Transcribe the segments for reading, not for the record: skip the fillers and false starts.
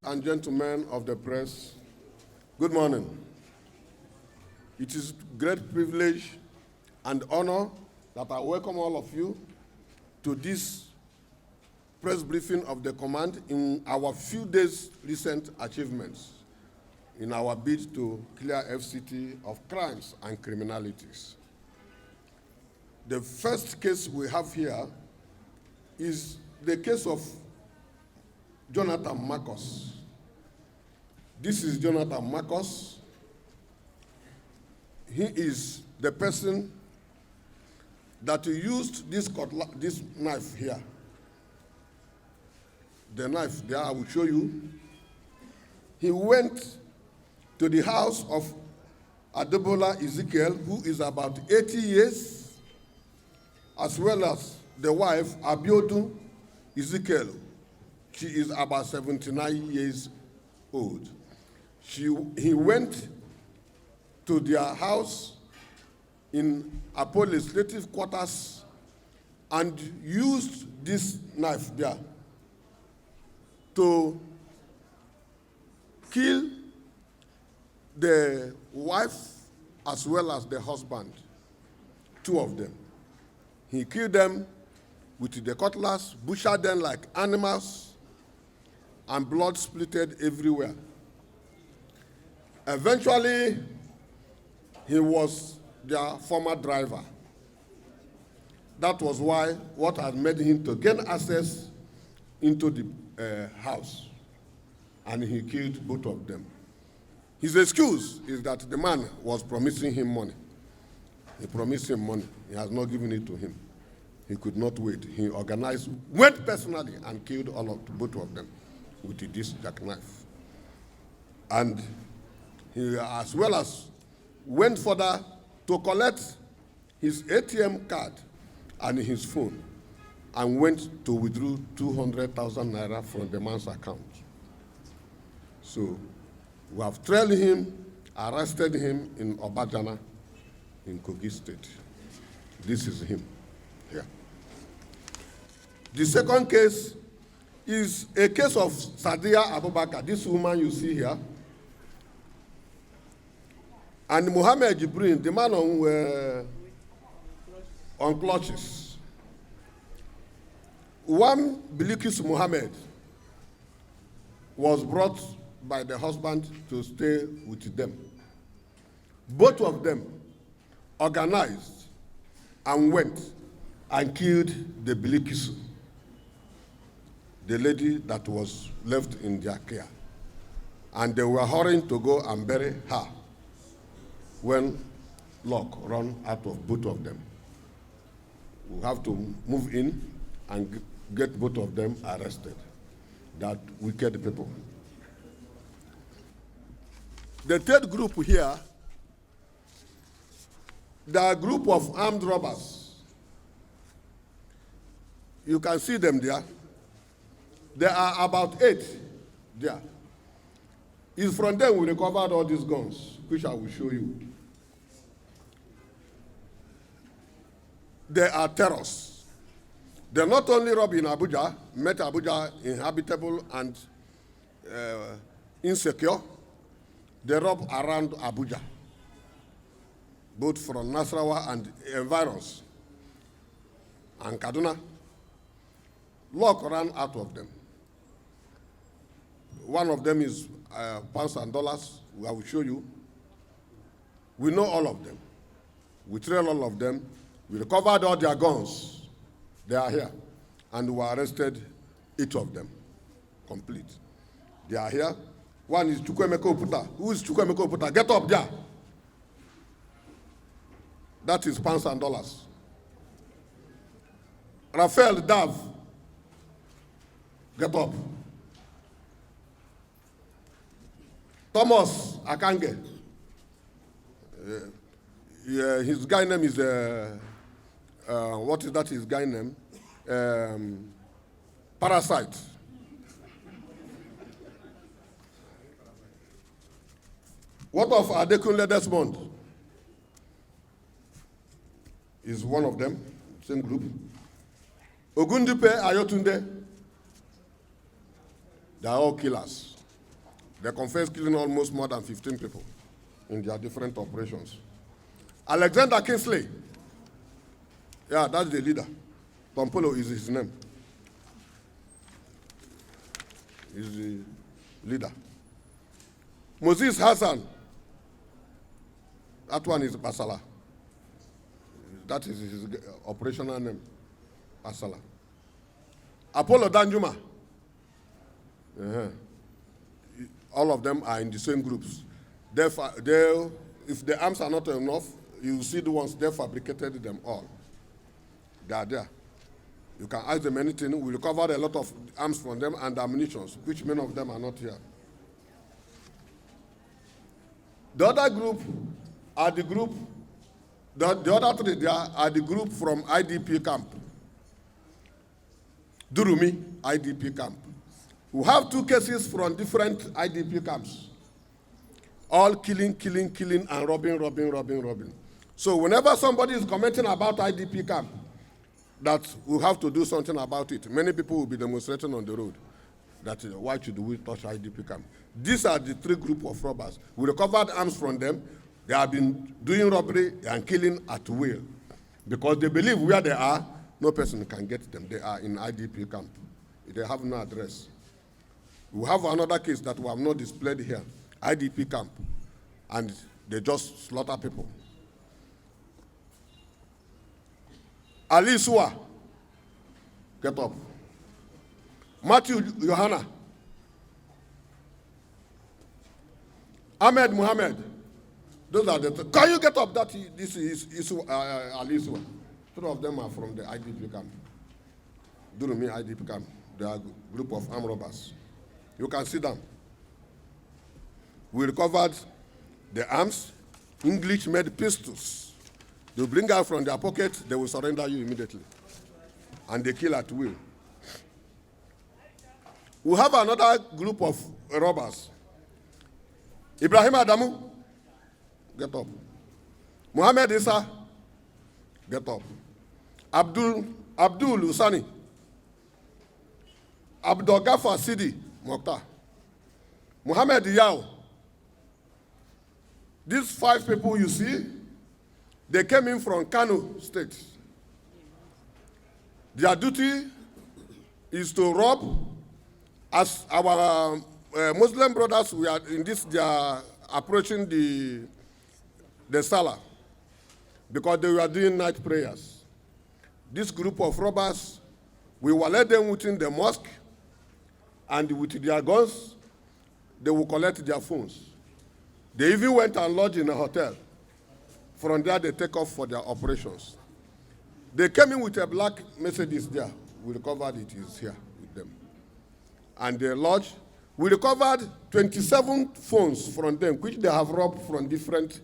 and gentlemen of the press, good morning. It is great privilege and honor that I welcome all of you to this press briefing of the command in our few days' recent achievements in our bid to clear FCT of crimes and criminalities. The first case we have here is the case of Jonathan Marcus. This is Jonathan Marcus. He is the person that used this knife here. The knife there, I will show you. He went to the house of Adebola Ezekiel, who is about 80 years, as well as the wife, Abiodun Ezekiel. She is about 79 years old. He went to their house in Apo legislative quarters and used this knife there to kill the wife as well as the husband, two of them. He killed them with the cutlass, butchered them like animals, and blood splitted everywhere. Eventually, he was their former driver. That was what had made him to gain access into the house, and he killed both of them. His excuse is that the man was promising him money. He promised him money. He has not given it to him. He could not wait. He went personally and killed both of them with this jackknife. And he as well as went further to collect his ATM card and his phone and went to withdraw 200,000 naira from the man's account. So we have trailed him, arrested him in Obajana in Kogi State. This is him here. The second case is a case of Sadiya Abubakar, this woman you see here, and Muhammad Jibrin, the man on clutches. One Bilikis Muhammad was brought by the husband to stay with them. Both of them organized and went and killed the Bilikis, the lady that was left in their care. And they were hurrying to go and bury her when luck ran out of both of them. We have to move in and get both of them arrested. That wicked people. The third group here, the group of armed robbers. You can see them there. There are about 8 there. It's from them we recovered all these guns, which I will show you. They are terrorists. They not only rob in Abuja, make Abuja inhabitable and insecure, they rob around Abuja, both from Nasarawa and environs, and Kaduna. Luck ran out of them. One of them is pounds and dollars. I will show you. We know all of them. We trail all of them. We recovered all their guns. They are here. And we arrested 8 of them. Complete. They are here. One is Chukwemeka Oputa. Who is Chukwemeka Oputa? Get up there. That is pounds and dollars. Raphael Dav. Get up. Thomas Akange. His guy name is, what is that his guy name? Parasite. What of Adekunle Desmond? Is one of them, same group. Ogundipe Ayotunde. They are all killers. They confessed killing almost more than 15 people in their different operations. Alexander Kingsley, yeah, that's the leader. Tompolo is his name. He's the leader. Moses Hassan, that one is Basala. That is his operational name, Basala. Apollo Danjuma, all of them are in the same groups. If the arms are not enough, you see the ones, they fabricated them all. They are there. You can ask them anything. We recovered a lot of arms from them and ammunition, which many of them are not here. The other group are the group, the other three there are the group from IDP camp. Durumi, IDP camp. We have 2 cases from different IDP camps. All killing, and robbing. So whenever somebody is commenting about IDP camp, that we have to do something about it, many people will be demonstrating on the road that why should we touch IDP camp? These are the 3 groups of robbers. We recovered arms from them. They have been doing robbery and killing at will because they believe where they are, no person can get them. They are in IDP camp. They have no address. We have another case that we have not displayed here, IDP camp, and they just slaughter people. Ali Suwa, get up. Matthew Yohana. Ahmed Muhammad. Those are the can you get up? This is Ali Suwa. 3 of them are from the IDP camp. Durumi IDP camp. They are a group of armed robbers. You can see them. We recovered the arms, English-made pistols. They bring out from their pocket, they will surrender you immediately. And they kill at will. We have another group of robbers. Ibrahim Adamu, get up. Muhammad Isa, get up. Abdul Usani, Abdul Ghaffar Sidi Mokhtar, Muhammad Yao. These 5 people you see, they came in from Kano State. Their duty is to rob. As our Muslim brothers, we are in this, they are approaching the Salah because they were doing night prayers. This group of robbers, we will let them within the mosque, and with their guns, they will collect their phones. They even went and lodged in a hotel. From there, they take off for their operations. They came in with a black Mercedes there. We recovered it is here with them. And they lodged. We recovered 27 phones from them, which they have robbed from different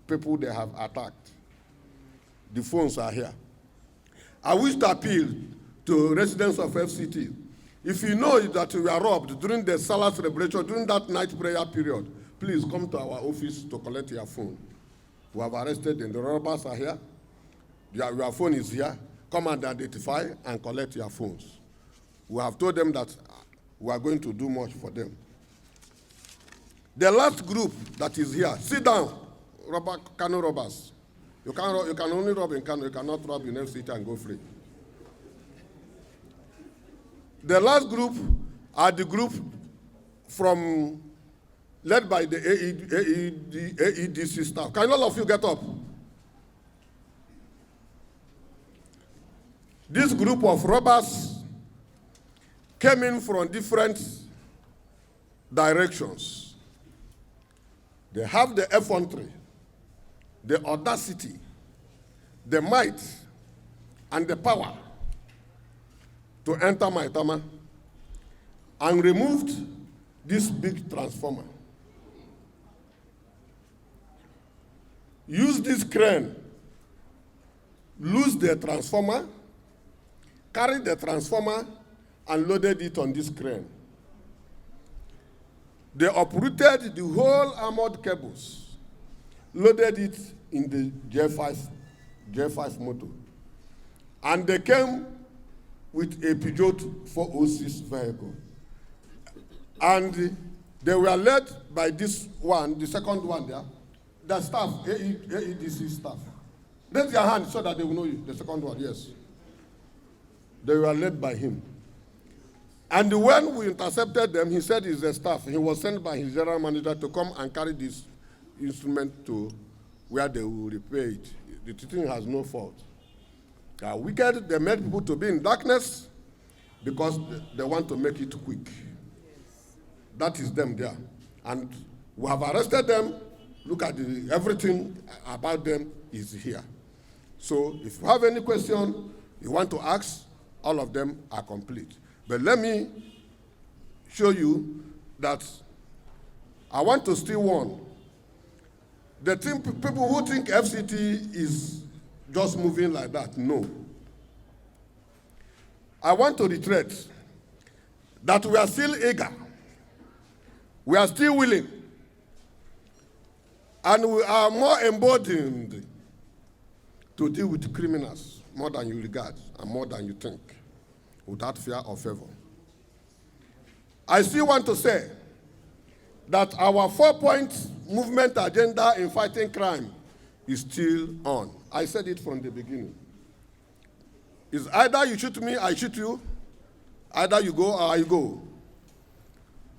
people they have attacked. The phones are here. I wish to appeal to residents of FCT. If you know that you were robbed during the Salah celebration, during that night prayer period, please come to our office to collect your phone. We have arrested them. The robbers are here. Your phone is here. Come and identify and collect your phones. We have told them that we are going to do much for them. The last group that is here, sit down, Kano robbers. You can only rob in Kano, you cannot rob in FCT and go free. The last group are the group led by the AEDC staff. Can all of you get up? This group of robbers came in from different directions. They have the effrontery, the audacity, the might, and the power to enter Maitama and removed this big transformer. Use this crane, lose the transformer, carry the transformer, and loaded it on this crane. They uprooted the whole armored cables, loaded it in the J5 motor, and they came with a Peugeot 406 vehicle. And They were led by this one, the second one there, the staff, AEDC staff. Raise your hand so that they will know you. The second one, yes. They were led by him. And when we intercepted them, he said he's a staff. He was sent by his general manager to come and carry this instrument to where they will repair it. The thing has no fault. They are wicked. They made people to be in darkness because they want to make it quick. That is them there. And we have arrested them. Look at everything about them is here. So if you have any question you want to ask, all of them are complete. But let me show you that I want to still warn. The people who think FCT is just moving like that, no. I want to reiterate that we are still eager. We are still willing. And we are more emboldened to deal with criminals more than you regard and more than you think, without fear or favor. I still want to say that our 4-point movement agenda in fighting crime is still on. I said it from the beginning. It's either you shoot me, I shoot you. Either you go or I go.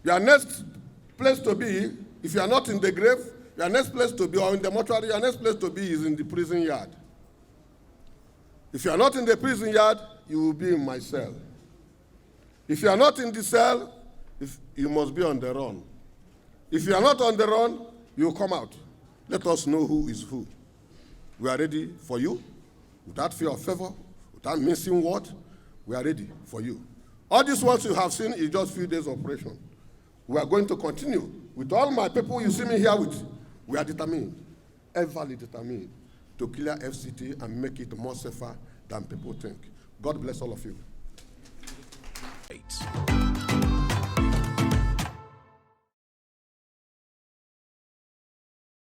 Your next place to be, if you are not in the grave, your next place to be, or in the mortuary, your next place to be is in the prison yard. If you are not in the prison yard, you will be in my cell. If you are not in the cell, you must be on the run. If you are not on the run, you will come out. Let us know who is who. We are ready for you, without fear or favor, without missing word. We are ready for you. All these ones you have seen is just a few days operation. We are going to continue. With all my people you see me here with, we are determined, everly determined, to clear FCT and make it more safer than people think. God bless all of you.